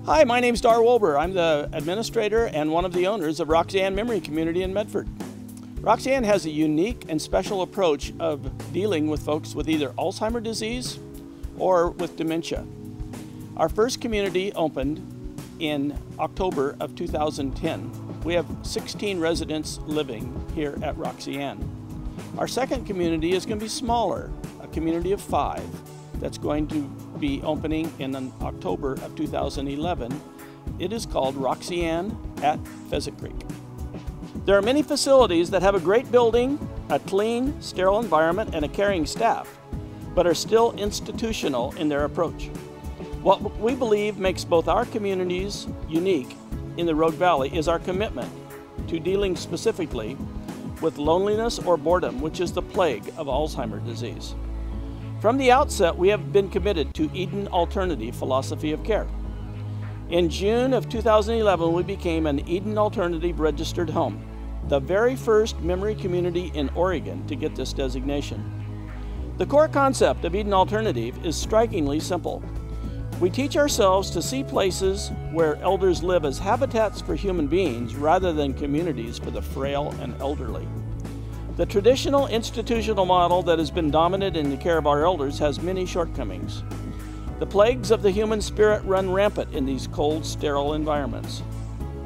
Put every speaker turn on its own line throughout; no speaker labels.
Hi, my name's Dar Wolber. I'm the administrator and one of the owners of Roxy Memory Community in Medford. Roxy has a unique and special approach of dealing with folks with either Alzheimer's disease or with dementia. Our first community opened in October of 2010. We have 16 residents living here at Roxy. Our second community is going to be smaller, a community of 5 that's going to be opening in October of 2011. It is called Roxy at Pheasant Creek. There are many facilities that have a great building, a clean, sterile environment, and a caring staff, but are still institutional in their approach. What we believe makes both our communities unique in the Rogue Valley is our commitment to dealing specifically with loneliness or boredom, which is the plague of Alzheimer's disease. From the outset, we have been committed to Eden Alternative philosophy of care. In June of 2011, we became an Eden Alternative registered home, the very first memory community in Oregon to get this designation. The core concept of Eden Alternative is strikingly simple. We teach ourselves to see places where elders live as habitats for human beings rather than communities for the frail and elderly. The traditional institutional model that has been dominant in the care of our elders has many shortcomings. The plagues of the human spirit run rampant in these cold, sterile environments.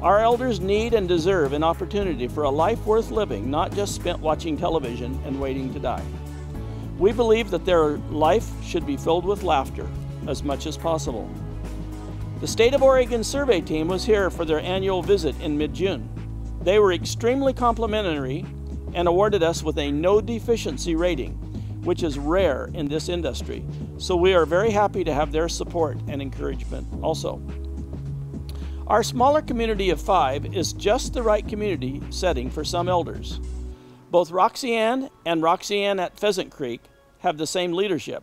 Our elders need and deserve an opportunity for a life worth living, not just spent watching television and waiting to die. We believe that their life should be filled with laughter as much as possible. The State of Oregon survey team was here for their annual visit in mid-June. They were extremely complimentary and awarded us with a no deficiency rating, which is rare in this industry. So we are very happy to have their support and encouragement also. Our smaller community of 5 is just the right community setting for some elders. Both Roxy and Roxy at Pheasant Creek have the same leadership,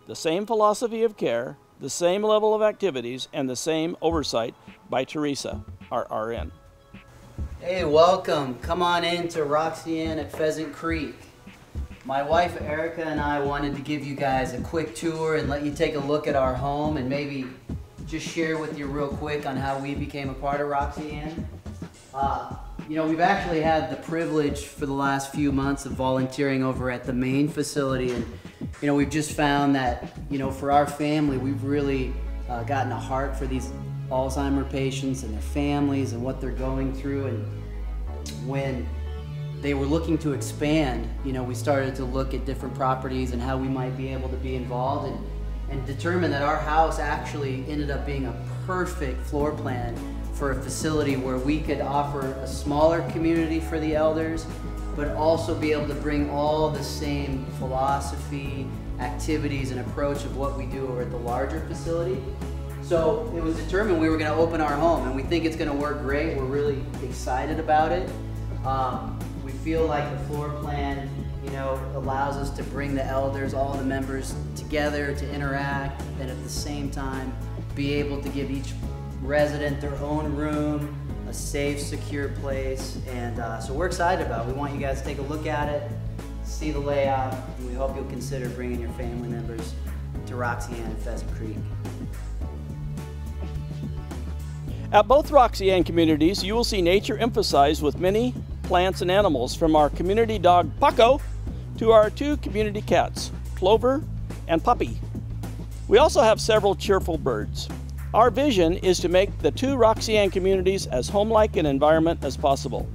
the same philosophy of care, the same level of activities, and the same oversight by Teresa, our RN.
Hey, welcome. Come on in to Roxy at Pheasant Creek. My wife Erica and I wanted to give you guys a quick tour and let you take a look at our home and maybe just share with you real quick on how we became a part of Roxy. You know, we've actually had the privilege for the last few months of volunteering over at the main facility, and you know, we've just found that, you know, for our family, we've really gotten a heart for these Alzheimer's patients and their families and what they're going through. And when they were looking to expand, you know, we started to look at different properties and how we might be able to be involved, and determined that our house actually ended up being a perfect floor plan for a facility where we could offer a smaller community for the elders, but also be able to bring all the same philosophy, activities, and approach of what we do over at the larger facility. So it was determined we were going to open our home, and we think it's going to work great. We're really excited about it. We feel like the floor plan, you know, allows us to bring the elders, all the members together to interact, and at the same time be able to give each resident their own room, a safe, secure place. And so we're excited about it. We want you guys to take a look at it, see the layout, and we hope you'll consider bringing your family members to Roxy at Pheasant Creek.
At both Roxy communities, you will see nature emphasized with many plants and animals, from our community dog Paco to our 2 community cats, Clover and Puppy. We also have several cheerful birds. Our vision is to make the 2 Roxy communities as home-like an environment as possible.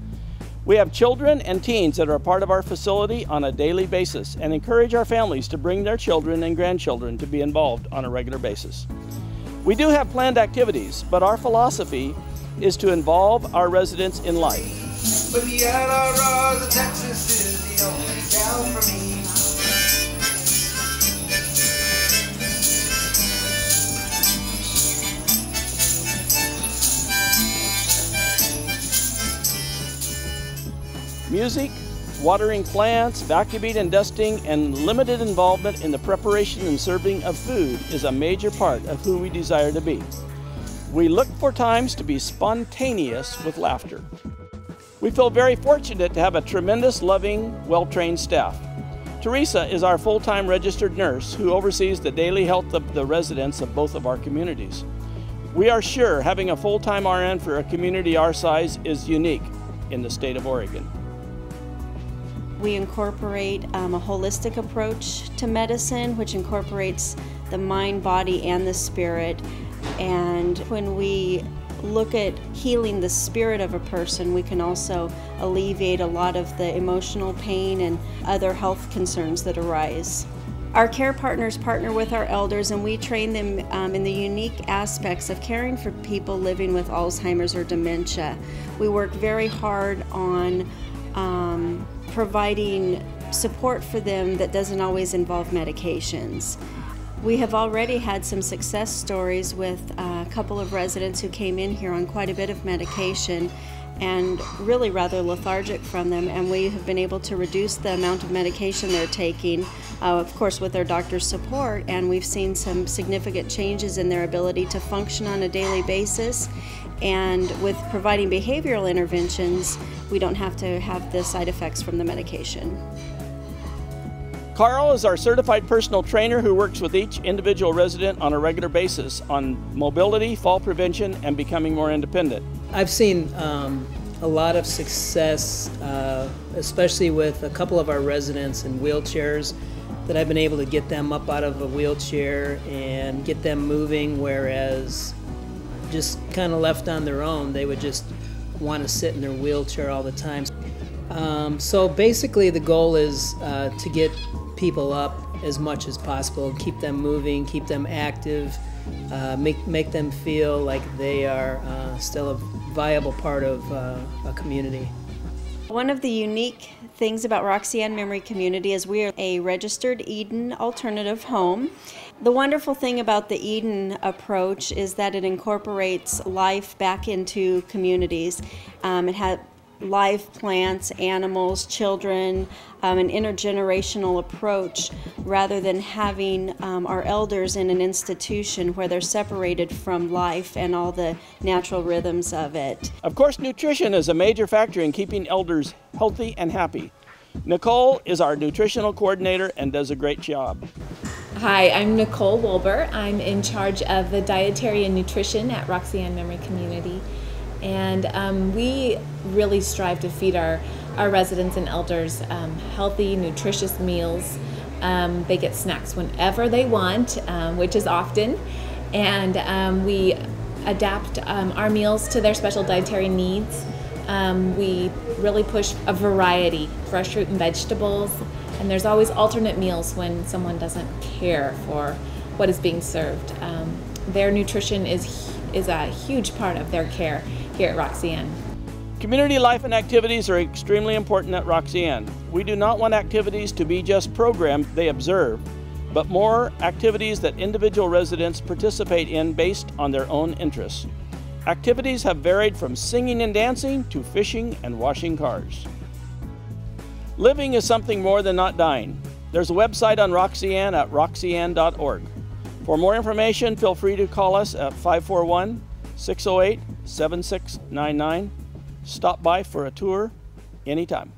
We have children and teens that are a part of our facility on a daily basis and encourage our families to bring their children and grandchildren to be involved on a regular basis. We do have planned activities, but our philosophy is to involve our residents in life.
But the Alabama, Texas is the only town for me.
Music, watering plants, vacuuming and dusting, and limited involvement in the preparation and serving of food is a major part of who we desire to be. We look for times to be spontaneous with laughter. We feel very fortunate to have a tremendous, loving, well-trained staff. Teresa is our full-time registered nurse who oversees the daily health of the residents of both of our communities. We are sure having a full-time RN for a community our size is unique in the state of Oregon.
We incorporate a holistic approach to medicine, which incorporates the mind, body, and the spirit. And when we look at healing the spirit of a person, we can also alleviate a lot of the emotional pain and other health concerns that arise. Our care partners partner with our elders, and we train them in the unique aspects of caring for people living with Alzheimer's or dementia. We work very hard on providing support for them that doesn't always involve medications. We have already had some success stories with a couple of residents who came in here on quite a bit of medication and really rather lethargic from them, and we have been able to reduce the amount of medication they're taking, of course with their doctor's support, and we've seen some significant changes in their ability to function on a daily basis. And with providing behavioral interventions, we don't have to have the side effects from the medication.
Carl is our certified personal trainer who works with each individual resident on a regular basis on mobility, fall prevention, and becoming more independent.
I've seen a lot of success, especially with a couple of our residents in wheelchairs, that I've been able to get them up out of a wheelchair and get them moving, whereas just kind of left on their own, they would just want to sit in their wheelchair all the time. So basically the goal is to get people up as much as possible, keep them moving, keep them active, make them feel like they are still a viable part of a community.
One of the unique things about Roxy Ann Memory Community is we are a registered Eden alternative home. The wonderful thing about the Eden approach is that it incorporates life back into communities. It has live plants, animals, children, an intergenerational approach rather than having our elders in an institution where they're separated from life and all the natural rhythms of it.
Of course, nutrition is a major factor in keeping elders healthy and happy. Nicole is our nutritional coordinator and does a great job.
Hi, I'm Nicole Wolber. I'm in charge of the dietary and nutrition at Roxy Ann Memory Community. And we really strive to feed our residents and elders healthy, nutritious meals. They get snacks whenever they want, which is often. And we adapt our meals to their special dietary needs. We really push a variety, fresh fruit and vegetables. And there's always alternate meals when someone doesn't care for what is being served. Their nutrition is a huge part of their care here at Roxy Ann.
Community life and activities are extremely important at Roxy Ann. We do not want activities to be just programs they observe, but more activities that individual residents participate in based on their own interests. Activities have varied from singing and dancing to fishing and washing cars. Living is something more than not dying. There's a website on Roxy Ann at roxyann.org. For more information, feel free to call us at 541-608-7699. Stop by for a tour anytime.